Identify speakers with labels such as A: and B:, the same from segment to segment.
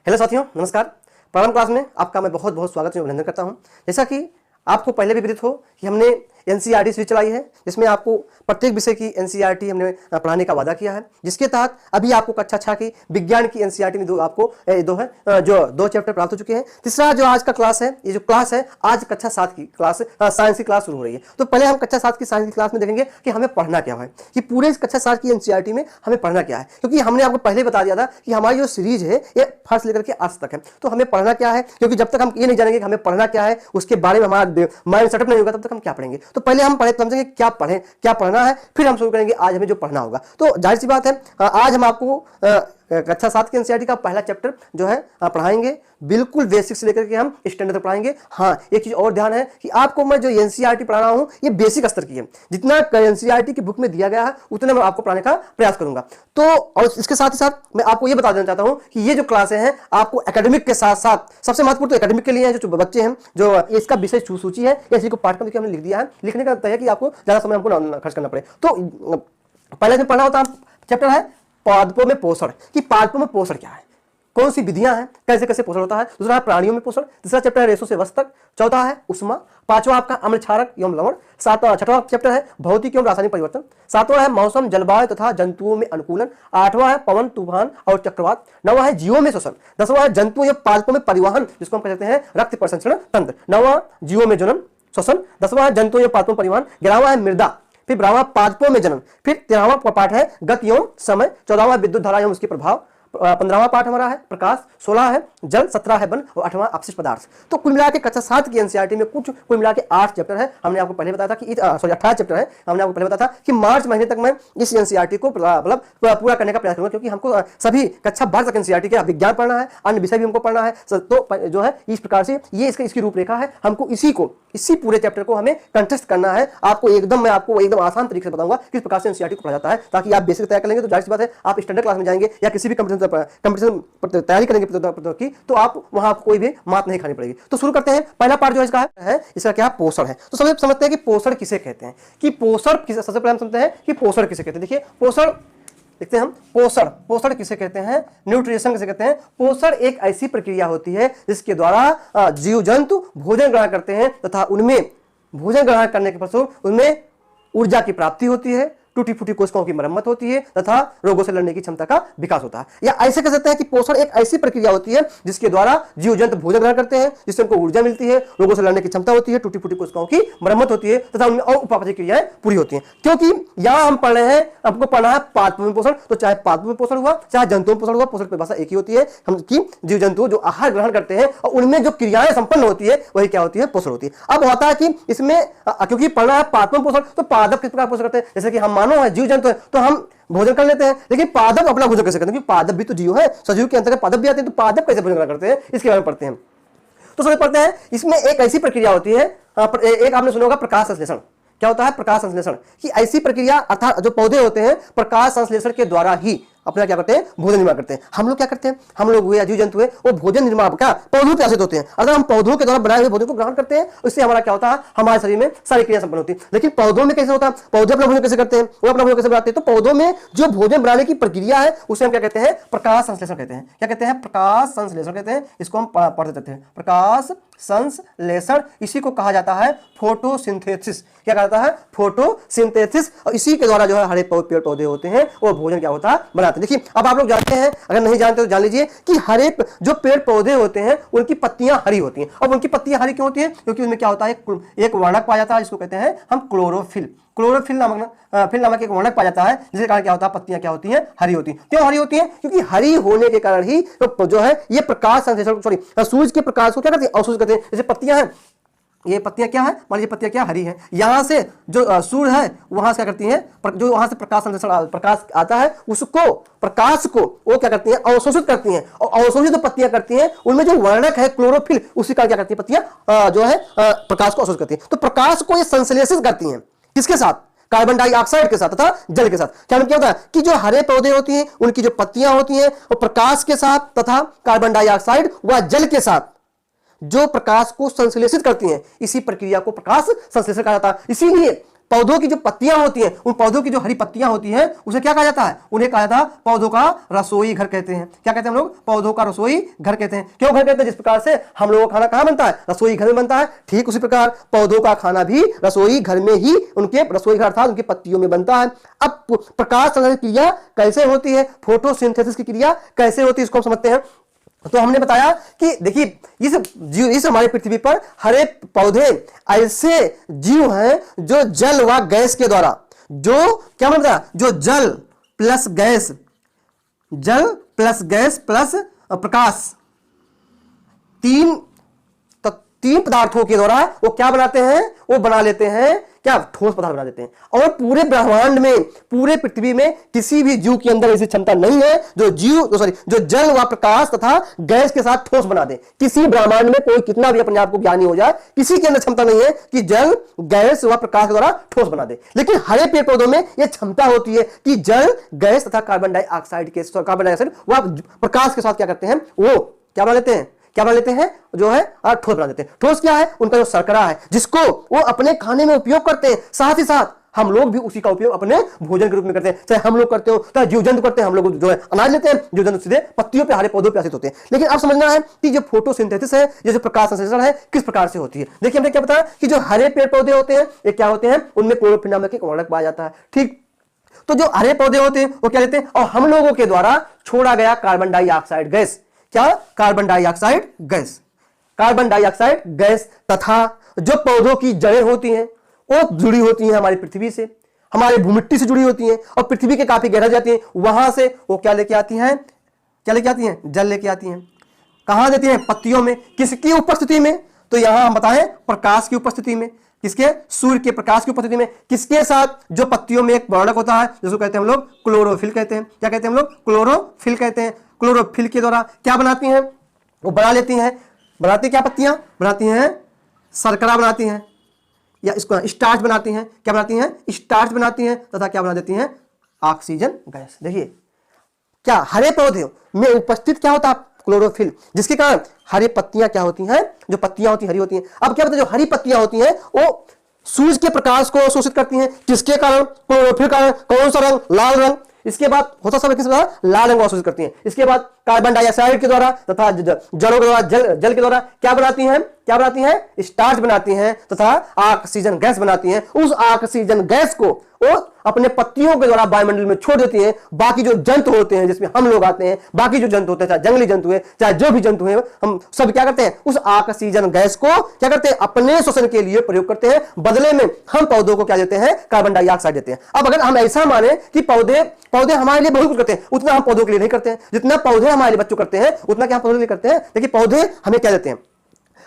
A: Hello साथियों, नमस्कार। प्रारंभ क्लास में आपका मैं बहुत बहुत स्वागत और अभिनंदन करता हूं। जैसा कि आपको पहले भी विदित हो कि हमने एनसीईआरटी सीरीज चलाई है, जिसमें आपको प्रत्येक विषय की एनसीईआरटी हमने पढ़ाने का वादा किया है, जिसके तहत अभी आपको कक्षा 6 की विज्ञान की एनसीईआरटी में दो चैप्टर प्राप्त हो चुके हैं। तीसरा जो आज का क्लास है, ये जो क्लास है आज कक्षा 7 की क्लास साइंस की क्लास शुरू हो रही है। तो पहले हम कक्षा 7 की साइंस की क्लास में देखेंगे कि हमें पढ़ना क्या है, कि पूरे कक्षा 7 की एनसीईआरटी में हमें पढ़ना क्या है, क्योंकि हमने आपको पहले बता दिया था कि हमारी जो सीरीज है ये फर्स्ट लेकर के आर्ट्स तक है। तो हमें पढ़ना क्या है, क्योंकि जब तक हम ये नहीं जानेंगे कि हमें पढ़ना क्या है, उसके बारे में हमारा माइंड सेटअप नहीं होगा, तब तक हम क्या पढ़ेंगे। तो पहले हम समझेंगे क्या पढ़ें, क्या पढ़ना है, फिर हम शुरू करेंगे आज हमें जो पढ़ना होगा। तो जाहिर सी बात है, आज हम आपको कक्षा 7 की एनसीईआरटी का पहला चैप्टर जो है पढ़ाएंगे, बिल्कुल बेसिक से लेकर के हम स्टैंडर्ड तक पढ़ाएंगे। हाँ, एक चीज और ध्यान है कि आपको मैं जो एनसीईआरटी पढ़ा रहा हूं ये बेसिक स्तर की है। जितना एनसीईआरटी की बुक में दिया गया है उतना मैं आपको पढ़ाने का प्रयास करूंगा। तो और इसके साथ ही साथ मैं आपको ये बता देना चाहता हूं कि ये जो क्लासें हैं आपको एकेडमिक के साथ साथ सबसे महत्वपूर्ण तो एकेडमिक के लिए है, जो बच्चे हैं जो इसका विषय सूची है या इसी को पाठ्यक्रम हमने लिख दिया है, लिखने का तय है कि आपको ज्यादा समय हमको खर्च करना पड़े। तो पहले जो पढ़ना होता है चैप्टर है पादपों में पोषण, कि पादपों में पोषण क्या है, कौन सी विधियां हैं, कैसे कैसे पोषण होता है। दूसरा है प्राणियों में पोषण। तीसरा चैप्टर है रेशों से वस्तु तक। चौथा है उष्मा। पांचवा आपका अम्ल क्षारक एवं लवण। छठवां चैप्टर है भौतिक एवं रासायनिक परिवर्तन। सातवां है मौसम जलवायु तथा जंतुओं में अनुकूलन। आठवां है पवन तूफान और चक्रवात। नौवां है जीवों में श्वसन। दसवां है जंतुओं या पादपों में परिवहन, जिसको हम कहते हैं रक्त प्रसंचरण तंत्र। नौवां जीवों में जनन श्वसन। 10वां है जंतुओं या पादपों में परिवहन। 11वां है मृदा। फिर 12वां पादपों में जनन। फिर 13वां पाठ है गति एवं समय। 14वां विद्युत धारा एवं उसके प्रभाव। 15वां पाठ हमारा है प्रकाश। 16 है जल। 17 है वन और 8वां अपशिष्ट पदार्थ। तो कुल मिला के कक्षा 7 की एनसीईआरटी में कुल मिला के 8 चैप्टर है। हमने आपको पहले बताया था कि 18 चैप्टर है। हमने आपको पहले बताया था कि मार्च महीने तक मैं इस एनसीईआरटी को मतलब पूरा करने का प्रयास करूंगा, क्योंकि हमको सभी कक्षा 12 तक एनसीईआरटी के विज्ञान पढ़ना है, अन्य विषय भी हमको पढ़ना है। तो जो है इस प्रकार से ये इसकी रूपरेखा है। हमको इसी पूरे चैप्टर को हमें कंटेस्ट करना है। मैं आपको एकदम आसान तरीके से बताऊंगा किस प्रकार से एनसीईआरटी को पढ़ा जाता है, ताकि आप बेसिक तैयार कर लेंगे। तो जाहिर सी बात है आप स्टैंडर्ड क्लास में जाएंगे या किसी भी कंपटीशन तैयारी करेंगे की, तो आप वहां कोई भी मात नहीं खानी पड़ेगी। तो शुरू करते हैं। पहला पार्ट जो इसका है इसका क्या पोषण है। तो सबसे समझते हैं कि पोषण किसे कहते हैं, कि सबसे पहले हम समझते हैं कि पोषण किसे कहते हैं। देखिए पोषण देखते हैं हम, पोषण किसे कहते हैं, न्यूट्रिशन किसे कहते हैं। पोषण एक ऐसी प्रक्रिया होती है जिसके द्वारा जीव जंतु भोजन ग्रहण करते हैं तथा उनमें भोजन ग्रहण करने के पश्चात उनमें ऊर्जा की प्राप्ति होती है, टूटी फूटी कोशिकाओं की मरम्मत होती है तथा रोगों से लड़ने की क्षमता का विकास होता है। या ऐसे कह सकते हैं कि पोषण एक ऐसी प्रक्रिया होती है जिसके द्वारा जीव जंतु भोजन ग्रहण करते हैं, जिससे उनको ऊर्जा मिलती है, रोगों से लड़ने की क्षमता होती है, टूटी फूटी कोशिकाओं की मरम्मत होती है तथा उनमें और उपापचय क्रियाएं पूरी होती हैं। क्योंकि यहां हम पढ़ रहे हैं, आपको पढ़ना है पादपों में पोषण, तो चाहे पादपों में पोषण हुआ चाहे जंतुओं में पोषण हुआ, पोषण की परिभाषा एक ही होती है हम कि जीव जंतु जो आहार ग्रहण करते हैं और उनमें जो क्रियाएं संपन्न होती है वही क्या होती है, पोषण होती है। अब होता है कि इसमें क्योंकि पढ़ना है पादपों में पोषण, तो पादप किस प्रकार पोषण करते हैं, जैसे कि हम मानव है, जीव जंतु है, तो हम भोजन कर लेते हैं, लेकिन पादप अपना भोजन कैसे करते हैं, क्योंकि पादप भी तो जीव है, सजीव के अंतर्गत पादप भी आते हैं। तो पादप कैसे भोजन करते हैं इसके बारे में पढ़ते हैं। तो समझ पढ़ते हैं, इसमें एक ऐसी प्रक्रिया होती है, एक आपने सुना होगा प्रकाश संश्लेषण। क्या होता है प्रकाश संश्लेषण, कि ऐसी प्रक्रिया अर्थात जो पौधे होते हैं प्रकाश संश्लेषण के द्वारा ही अपना क्या करते हैं, भोजन निर्माण करते हैं। हम लोग क्या करते हैं, हम लोग हुए जीव जंतु है, वो भोजन निर्माण क्या पौधों पे आश्रित होते हैं। अगर हम पौधों के द्वारा बनाए हुए भोजन को ग्रहण करते हैं, उससे हमारा क्या होता है, हमारे शरीर में सारी क्रिया संपन्न होती है। लेकिन पौधों में कैसे होता है, पौधे अपना भोजन कैसे करते हैं, वो अपना भोजन कैसे बनाते हैं। तो पौधों में जो भोजन बनाने की प्रक्रिया है उसे हम क्या कहते हैं, प्रकाश संश्लेषण कहते हैं। क्या कहते हैं, प्रकाश संश्लेषण कहते हैं। इसको हम पढ़ते रहते हैं, प्रकाश संश्लेषण। इसी को कहा जाता है फोटोसिंथेसिस। क्या कहता है, फोटोसिंथेसिस। और इसी के द्वारा जो है हरे पेड़ पौधे होते हैं वो भोजन क्या होता है, बनाते हैं। देखिए अब आप लोग जानते हैं, अगर नहीं जानते तो जान लीजिए कि हरे जो पेड़ पौधे होते हैं उनकी पत्तियां हरी होती हैं। अब उनकी पत्तियां हरी क्यों होती हैं, क्योंकि उनमें क्या होता है, एक वर्णक पाया जाता है जिसको कहते हैं हम क्लोरोफिल नामक एक वर्णक पाया जाता है, जिसके कारण क्या होता है, पत्तियां क्या होती हैं, हरी होती हैं। क्यों हरी होती हैं, क्योंकि हरी होने के कारण ही जो है ये प्रकाश संश्लेषण सूरज के प्रकाश को क्या करते हैं, अवशोषित करते हैं। जैसे पत्तियां हैं, ये पत्तियां क्या है, मान लीजिए पत्तियां क्या हरी है, यहां से जो सूर्य है वहां से क्या करती हैं, जो वहां से प्रकाश संश्लेषण प्रकाश आता है उसको प्रकाश को वो क्या करती हैं, अवशोषित करती हैं। और अवशोषित जो पत्तियां करती हैं उनमें जो वर्णक है क्लोरोफिल, उसी का क्या करती है पत्तियां जो है प्रकाश को अवशोषित करती हैं। तो प्रकाश को ये संश्लेषित करती हैं, किसके साथ, कार्बन डाइऑक्साइड के साथ तथा जल के साथ। क्या होता है कि जो हरे पौधे होती हैं उनकी जो पत्तियां होती हैं वो प्रकाश के साथ तथा कार्बन डाइऑक्साइड व जल के साथ जो प्रकाश को संश्लेषित करती हैं, इसी प्रक्रिया को प्रकाश संश्लेषण कहा जाता है। इसीलिए पौधों की जो पत्तियां होती हैं, उन पौधों की जो हरी पत्तियां होती हैं, उसे क्या कहा जाता है? उन्हें कहा जाता है पौधों का रसोई घर कहते हैं। क्या कहते हैं हम लोग? पौधों का रसोई घर कहते हैं। क्यों घर कहते हैं? जिस प्रकार से हम लोगों का खाना कहां बनता है? रसोई घर में बनता है। ठीक उसी प्रकार पौधों का खाना भी रसोई घर में ही, उनके रसोई घर अर्थात उनकी पत्तियों में बनता है। अब प्रकाश संश्लेषण की क्रिया कैसे होती है, फोटोसिंथेसिस की क्रिया कैसे होती है, इसको हम समझते हैं। तो हमने बताया कि देखिए इस हमारे पृथ्वी पर हरे पौधे ऐसे जीव हैं जो जल व गैस के द्वारा, जो क्या मतलब जो जल प्लस गैस प्लस प्रकाश, तीन पदार्थों के द्वारा वो क्या बनाते हैं? वो बना लेते हैं क्या? ठोस पदार्थ बना देते हैं। और पूरे ब्रह्मांड में, पूरे पृथ्वी में किसी भी जीव के अंदर ऐसी क्षमता नहीं है जो जो जल व प्रकाश तथा गैस के साथ ठोस बना दे। किसी ब्रह्मांड में कोई कितना भी अपने आप को ज्ञानी हो जाए, किसी के अंदर क्षमता नहीं है कि जल, गैस व प्रकाश के द्वारा ठोस बना दे। लेकिन हरे पेड़ पौधों में यह क्षमता होती है कि जल, गैस तथा कार्बन डाइऑक्साइड वह प्रकाश के साथ क्या करते हैं? वो क्या बना लेते हैं? जो है ठोस बना देते हैं। ठोस क्या है? उनका जो शर्करा है, जिसको वो अपने खाने में उपयोग करते हैं। साथ ही साथ हम लोग भी उसी का उपयोग अपने भोजन के रूप में करते हैं। चाहे हम लोग करते हो, चाहे जीव जंतु करते हैं, हम लोग जो है अनाज लेते हैं, जीव जंतु सीधे पत्तियों पे, हरे पौधों पे आश्रित होते हैं। लेकिन अब समझना है कि जो फोटोसिंथेसिस है, ये जो प्रकाश संश्लेषण है, किस प्रकार से होती है। देखिए हमने क्या बताया कि जो हरे पेड़ पौधे होते हैं, ये क्या होते हैं? उनमें क्लोरोफिल नामक एक वर्णक पाया जाता है। ठीक, तो जो हरे पौधे होते हैं वो क्या लेते हैं? और हम लोगों के द्वारा छोड़ा गया कार्बन डाइऑक्साइड गैस, क्या? कार्बन डाइऑक्साइड गैस तथा जो पौधों की जड़ें होती हैं वो जुड़ी होती हैं हमारी पृथ्वी से, हमारे भूमिट्टी से जुड़ी होती हैं और पृथ्वी के काफी गहराई जाती हैं। वहां से वो क्या लेके आती हैं? जल लेके आती हैं। कहां देती हैं? पत्तियों में। किसकी उपस्थिति में? तो यहां हम बताएं प्रकाश की उपस्थिति में। किसके? सूर्य के प्रकाश की उपस्थिति में। किसके साथ? जो पत्तियों में एक वर्णक होता है जिसको कहते हैं हम लोग क्लोरोफिल कहते हैं। क्या कहते हैं हम लोग? क्लोरोफिल कहते हैं। क्लोरोफिल के द्वारा क्या बनाती हैं? वो बना लेती हैं। बनाती क्या? पत्तियां बनाती हैं शर्करा बनाती हैं, या इसको स्टार्च बनाती हैं। क्या बनाती हैं? स्टार्च बनाती हैं तथा क्या बना देती हैं? Oxygen gas. देखिए क्या हरे पौधे में उपस्थित क्या होता है? क्लोरोफिल, जिसके कारण हरी पत्तियां क्या होती हैं? जो पत्तियां होती हैं हरी होती हैं। अब क्या होता है? जो हरी पत्तियां होती हैं वो सूरज के प्रकाश को शोषित करती हैं। किसके कारण? क्लोरोफिल कारण। कौन सा रंग? लाल रंग। इसके बाद होता सब किस द्वारा? लाल रंग शोषित करती हैं। इसके बाद कार्बन डाइऑक्साइड के द्वारा तथा जड़ों के द्वारा, जल के द्वारा क्या बनाती हैं? स्टार्च बनाती हैं तथा ऑक्सीजन गैस बनाती हैं। उस ऑक्सीजन गैस को वो अपने पत्तियों के द्वारा वायुमंडल में छोड़ देती हैं। बाकी जो जंतु होते हैं, जिसमें हम लोग आते हैं, बाकी जो जंतु होते हैं, चाहे जंगली जंतु है, चाहे जो भी जंतु है, हम सब क्या करते हैं? उस ऑक्सीजन गैस को क्या करते हैं? अपने श्वसन के लिए प्रयोग करते हैं। बदले में हम पौधों को क्या देते हैं? कार्बन डाइऑक्साइड देते हैं। अब अगर हम ऐसा माने कि पौधे हमारे लिए बहुत कुछ करते हैं, उतना हम पौधों के लिए नहीं करते हैं। जितना पौधे हमारे बच्चों करते हैं, उतना क्या हम पौधों के लिए करते हैं? देखिए पौधे हमें क्या देते हैं?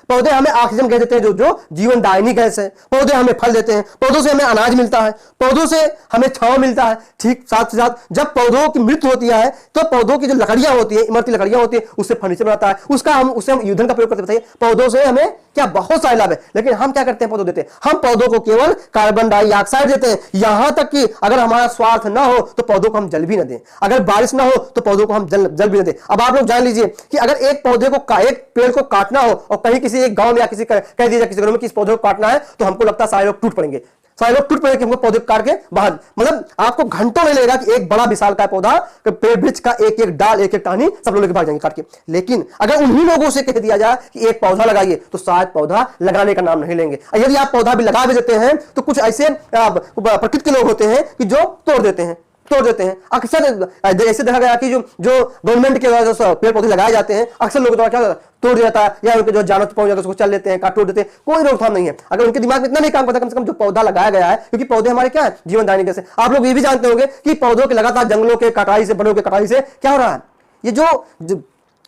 A: पौधे हमें ऑक्सीजन गैस देते हैं, जो जीवन दायिनी गैस है। पौधे हमें फल देते हैं, पौधों से हमें अनाज मिलता है, पौधों से हमें छांव मिलता है। ठीक साथ ही साथ जब पौधों की मृत्यु होती है तो पौधों की जो लकड़ियां होती है, इमरती लकड़ियां होती है, उससे फर्नीचर बनाता है, उससे हम ईंधन का प्रयोग करते हैं। पौधों से हमें क्या बहुत सारे लाभ है। लेकिन हम क्या करते हैं? पौधों देते हैं, हम पौधों को केवल कार्बन डाइऑक्साइड देते हैं। यहां तक कि अगर हमारा स्वार्थ ना हो तो पौधों को हम जल भी न दें, अगर बारिश ना हो तो पौधों को हम जल भी न दें। अब आप लोग जान लीजिए कि अगर एक पेड़ को काटना हो और कहीं किसी एक गांव में या कह दीजिए किसी घरों में कि इस पौधे को काटना है, तो हमको लगता है सारे लोग टूट पड़ेंगे कि हमको पौधे काट के बाहर, मतलब आपको घंटों में लगेगा कि एक बड़ा विशाल का पौधा, पेड़ वृक्ष का एक एक डाल, एक एक टहनी सब लोग भाग जाएंगे काट के। लेकिन अगर उन्हीं लोगों से कह दिया जाए कि एक पौधा लगाइए, तो शायद पौधा लगाने का नाम नहीं लेंगे। यदि आप पौधा भी लगा भी देते हैं तो कुछ ऐसे प्रकृति के लोग होते हैं कि जो तोड़ देते हैं। अक्सर ऐसे देखा गया कि जो गवर्नमेंट के द्वारा जो पेड़ पौधे लगाए जाते हैं, अक्सर लोगों द्वारा क्या तोड़ दिया जाता है, या उनके जो जानवर पहुंच जाकर उसको चल लेते हैं, काट तोड़ देते हैं। कोई रोकथाम नहीं है। अगर उनके दिमाग में इतना नहीं काम करता, कम से कम जो पौधा लगाया गया है, क्योंकि पौधे हमारे क्या है? जीवनदायिनी जैसे। आप लोग ये भी जानते होंगे कि पौधों के लगातार जंगलों के कटाई से, वनों के कटाई से क्या हो रहा है? ये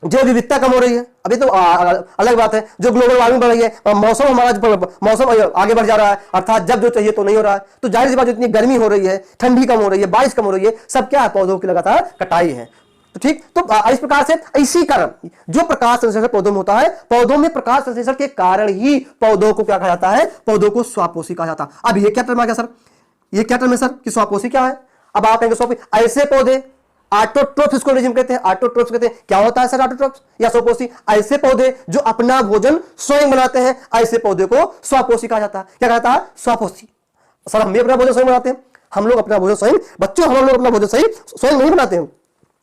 A: जो विविधता कम हो रही है। अभी तो अलग बात है, जो ग्लोबल वार्मिंग बढ़ रही है, मौसम आगे बढ़ जा रहा है, अर्थात जब जो चाहिए तो नहीं हो रहा है। तो जाहिर सी बात, इतनी गर्मी हो रही है, ठंडी कम हो रही है, बारिश कम हो रही है, सब क्या है? पौधों की लगातार कटाई है। तो ठीक, तो इस प्रकार से इसी कारण जो प्रकाश संश्लेषण पौधों में होता है, पौधों में प्रकाश संश्लेषण के कारण ही पौधों को क्या कहा जाता है? पौधों को स्वापोषी कहा जाता है। अब ये क्या टर्म आ गया सर? ये क्या टर्म है सर कि स्वापोषी क्या है? अब आप कहेंगे स्वापोषी ऐसे पौधे, ऑटोट्रोफ्स इसको अंग्रेजी में कहते हैं। ऑटोट्रोफ्स कहते हैं। क्या होता है सर ऑटोट्रोफ्स या स्वपोषी? ऐसे पौधे जो अपना भोजन स्वयं बनाते हैं, ऐसे पौधे को स्वपोषी कहा जाता है। क्या कहता है? स्वपोषी। सर हम भी अपना भोजन स्वयं बनाते हैं, हम लोग अपना भोजन स्वयं, बच्चों हम लोग अपना भोजन स्वयं नहीं बनाते हैं,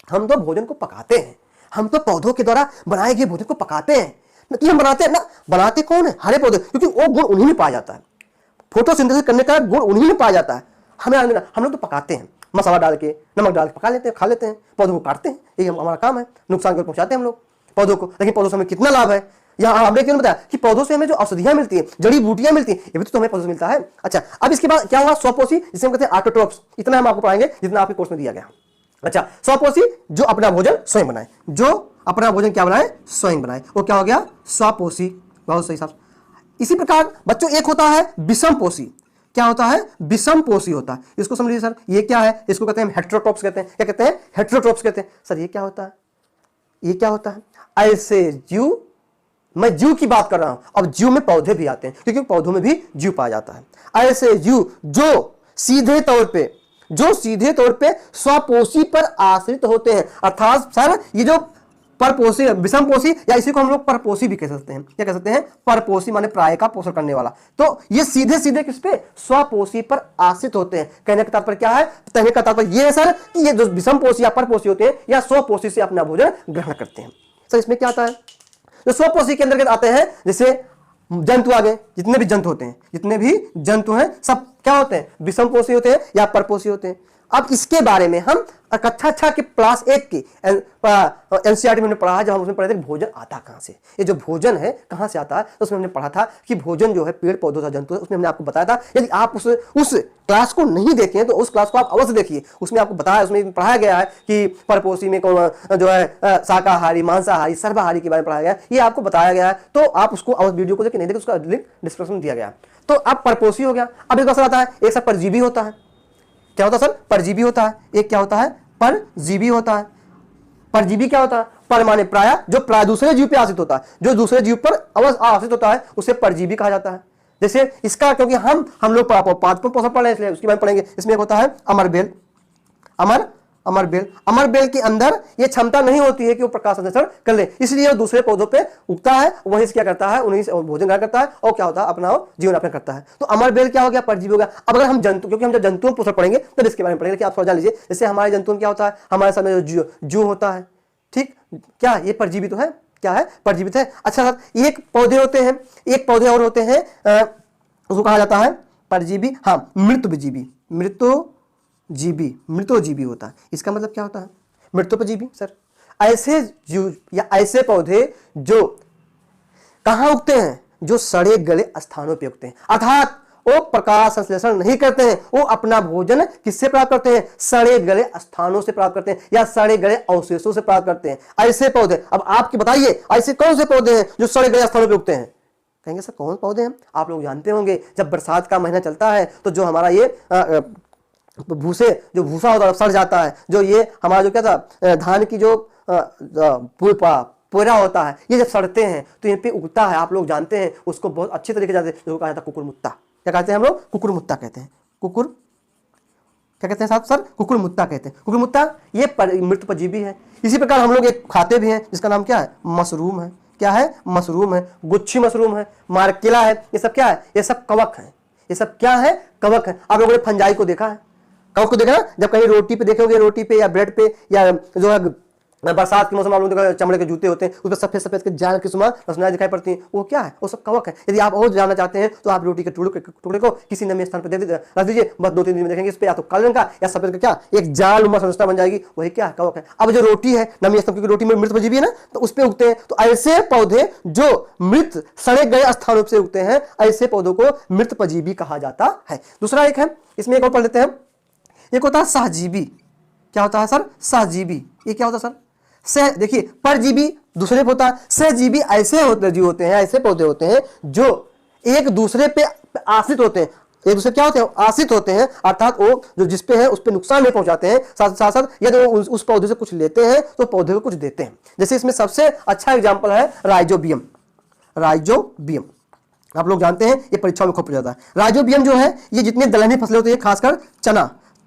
A: हम तो भोजन को पकाते हैं, हम तो पौधों के द्वारा बनाए गए भोजन को पकाते हैं। कि हम बनाते हैं ना, बनाते कौन है? हरे पौधे, क्योंकि वो गुण उन्हीं में पाया जाता है, फोटोसिंथेसिस करने का गुण उन्हीं में पाया जाता है। हम लोग तो पकाते हैं, मसाला डाल के, नमक डाल के पका लेते हैं, खा लेते हैं, पौधों को काटते हैं, ये हमारा काम है, नुकसान को पहुंचाते हैं हम लोग पौधों को। लेकिन पौधों से हमें कितना लाभ है? यहाँ हमने क्यों बताया कि पौधों से हमें जो औषधियां मिलती है, जड़ी बूटियां मिलती है, ये भी तो हमें पौधों से मिलता है। अच्छा, अब इसके बाद क्या हुआ? स्वपोषी, जिसे हम कहते हैं ऑटोट्रोफ्स। इतना हम आपको पढ़ाएंगे जितना आपके कोर्स में दिया गया। अच्छा, स्वपोषी जो अपना भोजन स्वयं बनाए, जो अपना भोजन क्या बनाए? स्वयं बनाए, वो क्या हो गया? स्वपोषी। बहुत सही साहब। इसी प्रकार बच्चों एक होता है विषमपोषी। क्या होता है? विषमपोषी होता है। इसको समझिए सर, ये क्या है? इसको कहते हैं हेटेरोट्रोप्स कहते हैं। क्या कहते हैं? हेटेरोट्रोप्स कहते हैं। सर ये क्या होता है? ये क्या होता है? ऐसे जीव, मैं जीव की बात कर रहा हूं, अब जीव में पौधे भी आते हैं, क्योंकि पौधों में भी जीव पाया जाता है। ऐसे जीव जो सीधे तौर पे स्वपोषी पर आश्रित होते हैं। अर्थात सर ये जो परपोषी, विषमपोषी, या इसी को हम लोग परपोषी भी कह सकते हैं। क्या कह सकते हैं? परपोषी माने प्राय का पोषण करने वाला। तो ये सीधे किस पे? स्वपोषी पर आश्रित होते हैं। कहने का तात्पर्य क्या है? कहने का तात्पर्य ये है सर कि ये जो विषमपोषी या परपोषी होते हैं, या स्वपोषी से अपना भोजन ग्रहण करते हैं। सर इसमें क्या आता है? जो स्वपोषी के अंतर्गत आते हैं, जैसे जंतु आ गए, जितने भी जंतु होते हैं, जितने भी जंतु हैं, सब क्या होते हैं? विषमपोषी होते हैं या परपोषी होते हैं। अब इसके बारे में हम कक्षा 6 के क्लास 1 की एनसीईआरटी में पढ़ा है, जब हम उसमें पढ़े थे भोजन आता कहां से, ये जो भोजन है कहां से आता है, तो उसमें हमने पढ़ा था कि भोजन जो है पेड़ पौधों का जंतु है। उसमें हमने आपको बताया था, यदि आप उस क्लास को नहीं देखे तो उस क्लास को आप अवश्य देखिए। उसमें आपको बताया, उसमें पढ़ाया गया है कि परपोषी में कौन जो है शाकाहारी, मांसाहारी, सर्वाहारी के बारे में पढ़ाया गया है, ये आपको बताया गया है। तो आप उसको अवश्य वीडियो को देखे, नहीं देखे उसका लिंक डिस्क्रिप्शन में दिया गया। तो अब परपोषी हो गया। अब एक आता है, एक सब परजीवी होता है। क्या होता है सर? परजीवी होता है। एक क्या होता है? परजीवी होता है। परजीवी क्या होता है? पर माने प्राय, जो प्राय दूसरे जीव पे आश्रित होता है, जो दूसरे जीव पर अवश्य आश्रित होता है, उसे परजीवी कहा जाता है। जैसे इसका, क्योंकि हम लोग पादपों पोषण पढ़ रहे हैं, इसलिए उसके बारे में पढ़ेंगे। इसमें एक होता है अमरबेल। अमरबेल के अंदर ये क्षमता नहीं होती है कि वो प्रकाश संश्लेषण कर ले, इसलिए वो दूसरे पौधों पे उगता है, वहीं से क्या करता है? उन्हीं से भोजन ग्रहण करता है, और क्या होता है? अपना जीवन यापन करता है। तो अमरबेल क्या हो गया? परजीवी हो गया। अब अगर हम जंतु, क्योंकि हम जब जंतुओं पोषण पढ़ेंगे तब इसके बारे में पढ़ेंगे, कि आप समझ लीजिए, जैसे हमारे जंतुओं में क्या होता है? हमारे सामने जो जू होता है, ठीक, क्या ये परजीवी तो है? क्या है? परजीवित है। अच्छा सर, एक पौधे होते हैं, एक पौधे और होते हैं, उसको कहा जाता है परजीवी, हाँ, मृतोजीवी होता है। इसका मतलब क्या होता है? मृतोपजीवी। सर ऐसे जीव या ऐसे पौधे जो कहां उगते हैं? जो सड़े गले स्थानों पे उगते हैं। अर्थात वो प्रकाश संश्लेषण नहीं करते हैं, वो अपना भोजन किससे प्राप्त करते हैं? सड़े गले स्थानों से प्राप्त करते हैं, या सड़े गले अवशेषों से प्राप्त करते हैं ऐसे पौधे। अब आपके बताइए, ऐसे कौन से पौधे हैं जो सड़े गले स्थानों पे उगते हैं? कहेंगे सर कौन पौधे हैं? आप लोग जानते होंगे, जब बरसात का महीना चलता है तो जो हमारा ये भूसा होता है सड़ जाता है, जो ये हमारा जो क्या था धान की जो पोरा होता है, ये जब सड़ते हैं तो इन पे उगता है। आप लोग जानते हैं उसको बहुत अच्छे तरीके से जानते हैं, जो कहा जाता है कुकुरमुत्ता। क्या कहते हैं हम लोग? कुकुरमुत्ता कहते हैं। क्या कहते हैं साहब? सर कुकुरमुत्ता कहते हैं। कुकुरमुत्ता ये मृतोपजीवी है। इसी प्रकार हम लोग एक खाते भी हैं जिसका नाम क्या है? मशरूम है। क्या है? मशरूम है। गुच्छी मशरूम है, मार्केला है, ये सब क्या है? ये सब कवक है। ये सब क्या है? कवक है। आप लोगों ने फंजाई को देखा है? कवक को देखा ना? जब कहीं रोटी पे देखोगे, रोटी पे या ब्रेड पे, या जो है बरसात के मौसम आप लोगों चमड़े के जूते होते हैं, उस पर सफेद सफेद के जाल की सुमा रसनाएं दिखाई पड़ती हैं, वो क्या है? वो सब कवक है। यदि आप और जानना चाहते हैं तो आप रोटी के टुकड़े को किसी नमे स्थान पर रख दीजिए, बस 2-3 दिन में देखेंगे इस पे या तो काले रंग का या सफेद का क्या एक जाल संरचना बन जाएगी, वही क्या है? कवक है। अब जो रोटी है नमी स्थान, क्योंकि रोटी में मृतोपजीवी है ना, तो उस पर उगते हैं। तो ऐसे पौधे जो मृत सड़े गए स्थानों से उगते हैं, ऐसे पौधों को मृतोपजीवी कहा जाता है। दूसरा एक है, इसमें एक और पढ़ लेते हैं, एक होता है सहजीवी। क्या होता है सर? सहजीवी। ये क्या होता है सर? देखिए, परजीवी दूसरे पे होता है, सहजीवी ऐसे जीव होते हैं, ऐसे पौधे होते हैं जो एक दूसरे पे आश्रित होते हैं। एक दूसरे क्या होते हैं? आश्रित होते हैं, अर्थात वो जो जिस पे है उस पे नुकसान नहीं पहुंचाते हैं, साथ यदि उस पौधे से कुछ लेते हैं तो पौधे को कुछ देते हैं। जैसे इसमें सबसे अच्छा एग्जाम्पल है राइजोबियम। आप लोग जानते हैं, ये परीक्षाओं में खूब पूछा जाता है। राइजोबियम जो है, ये जितने दलहनी फसलें होती है, खासकर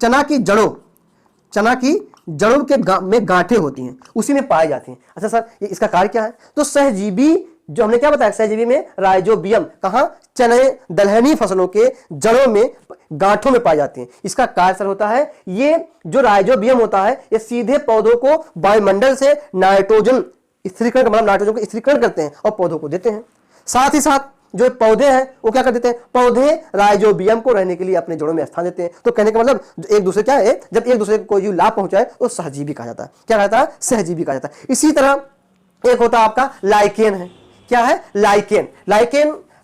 A: चना की जड़ों में गांठें होती हैं, उसी में पाई जाती हैं। अच्छा सर, ये इसका कार्य क्या है? तो सहजीवी जो हमने क्या बताया सहजीवी में राइजोबियम कहां, चने दलहनी फसलों के जड़ों में गांठों में पाई जाती हैं। इसका कार्य सर होता है, ये जो राइजोबियम होता है ये सीधे पौधों को वायुमंडल से नाइट्रोजन स्थिरीकरण, मतलब नाइट्रोजन को स्थिरीकरण करते हैं और पौधों को देते हैं। साथ ही साथ जो पौधे हैं वो क्या कर देते हैं, पौधे राइजोबियम को रहने के लिए अपने जड़ों में स्थान देते हैं। तो कहने का मतलब एक दूसरे क्या है, जब एक दूसरे को जो लाभ पहुंचाए तो सहजीवी कहा जाता है। क्या कहता है, सहजीवी कहा जाता है। इसी तरह एक होता है आपका लाइकेन है। क्या है, लाइकेन।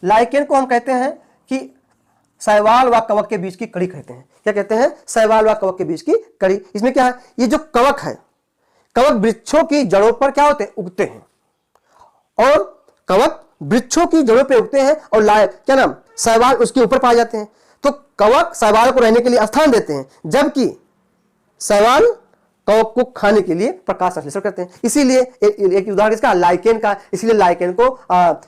A: लाइकेन को हम कहते हैं कि शैवाल व कवक के बीच की कड़ी कहते हैं। क्या कहते हैं, शैवाल व कवक के बीच की कड़ी। इसमें क्या है, ये जो कवक है, कवक वृक्षों की जड़ों पर क्या होते हैं, उगते हैं, और कवक वृक्षों की जड़ों पे उगते हैं और क्या नाम, शैवाल उसके ऊपर पाए जाते हैं। तो कवक शैवाल को रहने के लिए स्थान देते हैं, जबकि शैवाल कवक को खाने के लिए प्रकाश संश्लेषण करते हैं। इसीलिए एक उदाहरण इसका लाइकेन का, इसीलिए लाइकेन को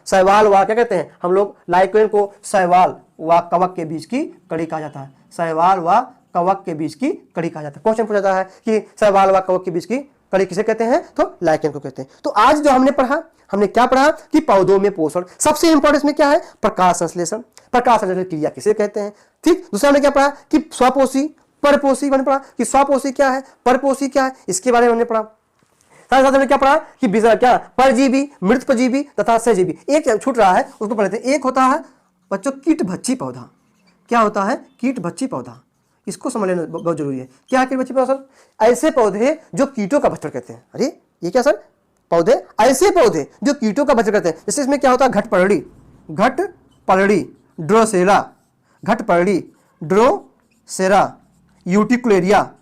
A: शैवाल व क्या कहते हैं हम लोग, लाइकेन को शैवाल व कवक के बीच की कड़ी कहा जाता है। शैवाल व कवक के बीच की कड़ी कहा जाता है। क्वेश्चन पूछा जाता है कि शैवाल व कवक के बीच की कड़ी किसे कहते हैं, तो लाइकेन को कहते हैं। तो आज जो हमने पढ़ा, हमने क्या पढ़ा कि पौधों में पोषण, सबसे इंपॉर्टेंट इसमें क्या है, प्रकाश संश्लेषण। प्रकाश संश्लेषण क्रिया किसे कहते हैं। ठीक, दूसरा हमने क्या पढ़ा कि स्वपोषी परपोषी, मैंने पढ़ा कि स्वपोषी क्या है, परपोषी क्या है, इसके बारे में हमने पढ़ा। साथ साथ हमने क्या पढ़ा कि क्या परजीवी, मृत परजीवी तथा सहजीवी। एक छूट रहा है, उसको पढ़ते हैं। एक होता है बच्चों कीटभक्षी पौधा। क्या होता है, कीटभक्षी पौधा, इसको समझ लेना बहुत जरूरी है। क्या है कीटभक्षी पौधा सर, ऐसे पौधे जो कीटों का भक्षण करते हैं। अरे ये क्या सर, पौधे, ऐसे पौधे जो कीटों का भक्षण करते हैं। जैसे इसमें क्या होता है, घटपरड़ी, ड्रोसेरा, घटपरड़ी, ड्रोसेरा, यूटिकुलेरिया,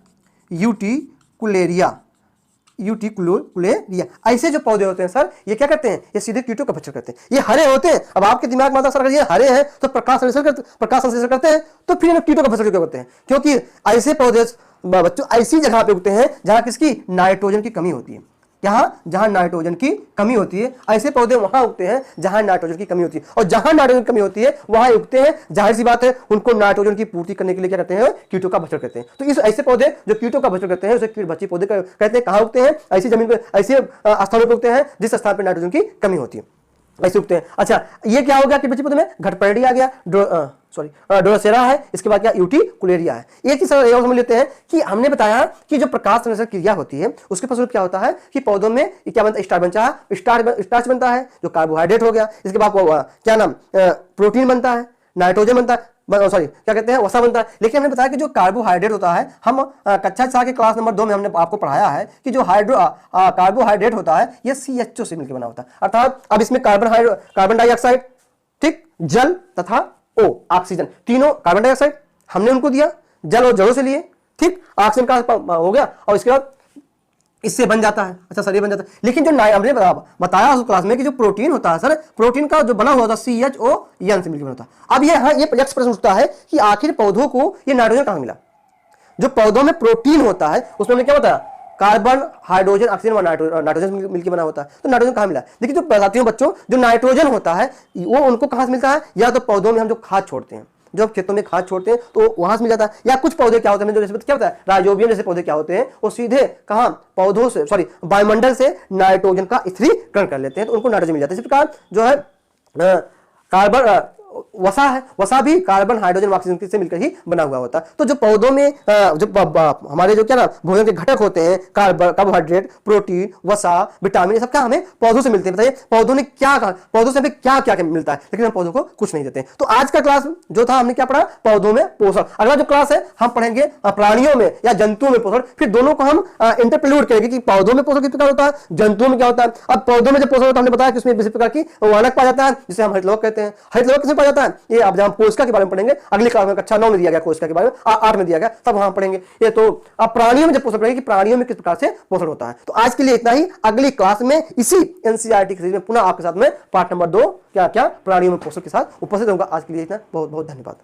A: ऐसे जो पौधे होते हैं सर, ये क्या करते हैं, ये सीधे कीटों का भक्षण करते हैं। ये हरे होते हैं। अब आपके दिमाग में आता सर, अगर ये हरे हैं तो प्रकाश संश्लेषण करते हैं, तो फिर कीटों का भक्षण क्यों करते हैं, क्योंकि ऐसे पौधे बच्चों ऐसी जगह पे उगते हैं जहां किसकी, नाइट्रोजन की कमी होती है। जहां नाइट्रोजन की कमी होती है, ऐसे पौधे वहां उगते हैं जहां नाइट्रोजन की कमी होती है। और जहां नाइट्रोजन की कमी होती है वहां उगते हैं, जाहिर सी बात है उनको नाइट्रोजन की पूर्ति करने के लिए क्या करते हैं, कीटों का भक्षण करते हैं। तो इस ऐसे पौधे जो कीटों का भक्षण करते हैं उसे कीटभक्षी पौधे कहते हैं। कहां उगते हैं, ऐसी जमीन पर, ऐसे स्थानों पर उगते हैं जिस स्थान पर नाइट्रोजन की कमी होती है, ऐसे उगते हैं। अच्छा, ये क्या हो गया कीटभक्षी पौधे में, घटपरड़ी आ गया, ड्रोसेरा है, इसके बाद क्या यूटिकुलेरिया है। एक चीज समझ लेते हैं कि हमने बताया कि जो प्रकाश संश्लेषण क्रिया होती है उसके फलस्वरूप क्या होता है कि पौधों में क्या बनता है, स्टार्च बनता है, जो कार्बोहाइड्रेट हो गया। इसके बाद क्या नाम, प्रोटीन बनता है, नाइट्रोजन बनता है, क्या कहते हैं, वसा बनता है। लेकिन हमने बताया कि जो कार्बोहाइड्रेट होता है, हम कक्षा 4 के क्लास नंबर 2 में हमने आपको पढ़ाया है कि जो कार्बोहाइड्रेट होता है ये CHO से मिलकर बना होता है। अर्थात अब इसमें कार्बन डाइऑक्साइड, ठीक, जल तथा O ऑक्सीजन, तीनों कार्बन डाइऑक्साइड हमने उनको दिया, जल और जड़ों से लिए, ठीक, ऑक्सीजन का हो गया, और इसके बाद इससे बन जाता है। अच्छा सर, ये बन जाता है। लेकिन जो हमने बताया उस क्लास में कि जो प्रोटीन होता है सर, प्रोटीन का जो बना हुआ था CHON से मिलकर होता है। अब ये यक्ष प्रश्न उठता है कि आखिर पौधों को ये नाइट्रोजन कहां मिला। जो पौधों में प्रोटीन होता है उसमें हमने क्या बताया, कार्बन, हाइड्रोजन, ऑक्सीजन और नाइट्रोजन मिलकर बना होता है। तो नाइट्रोजन कहां मिला। लेकिन जो साथियों बच्चों, जो नाइट्रोजन होता है वो उनको कहां से मिलता है, या तो पौधों में हम जो खाद छोड़ते हैं, जो खेतों में खाद छोड़ते हैं तो वहां से मिल जाता है, या कुछ पौधे क्या होते हैं, जो जैसे क्या होता है, राइजोबियम जैसे पौधे क्या होते हैं, वो सीधे कहां, पौधों से वायुमंडल से नाइट्रोजन का स्थिरीकरण कर लेते हैं, तो उनको नाइट्रोजन मिल जाता है। इसी प्रकार जो है कार्बन, वसा है, वसा भी कार्बन, हाइड्रोजन, ऑक्सीजन से मिलकर ही बना हुआ होता है। तो जो पौधों में जो हमारे जो क्या ना भोजन के घटक होते हैं, कार्बोहाइड्रेट, प्रोटीन, वसा, विटामिन, ये सब क्या हमें पौधों से मिलते हैं। बताइए पौधों ने क्या कहा, पौधों से हमें क्या क्या मिलता है, लेकिन हम पौधों को कुछ नहीं देते। तो आज का क्लास जो था हमने क्या पढ़ा, पौधों में पोषण। अगला जो क्लास है हम पढ़ेंगे प्राणियों में या जंतुओं में पोषण। फिर दोनों को हम इंटरप्रेल्यूट करेंगे कि पौधों में पोषण किस प्रकार होता है, जंतुओं में क्या होता है। अब पौधों में जो पोषण होता है हमने बताया कि उसमें इस प्रकार की वानक पाया जाता है, जिसे हम हरितलवक कहते हैं। हरितलवक किसमें पाया जाता है, ये अब जब हम कोशिका के बारे में पढ़ेंगे अगली क्लास में, कक्षा 9 में दिया गया कोशिका के बारे में, 8 में दिया गया, तब वहां पढ़ेंगे ये। तो अब प्राणियों में जब पोषण पढ़ेंगे कि प्राणियों में किस प्रकार से पोषण होता है। तो आज के लिए इतना ही। अगली क्लास में इसी NCERT सीरीज में पुनः आपके साथ में पार्ट नंबर 2 क्या क्या प्राणियों में पोषण के साथ उपस्थित होगा। आज के लिए इतना, बहुत बहुत धन्यवाद।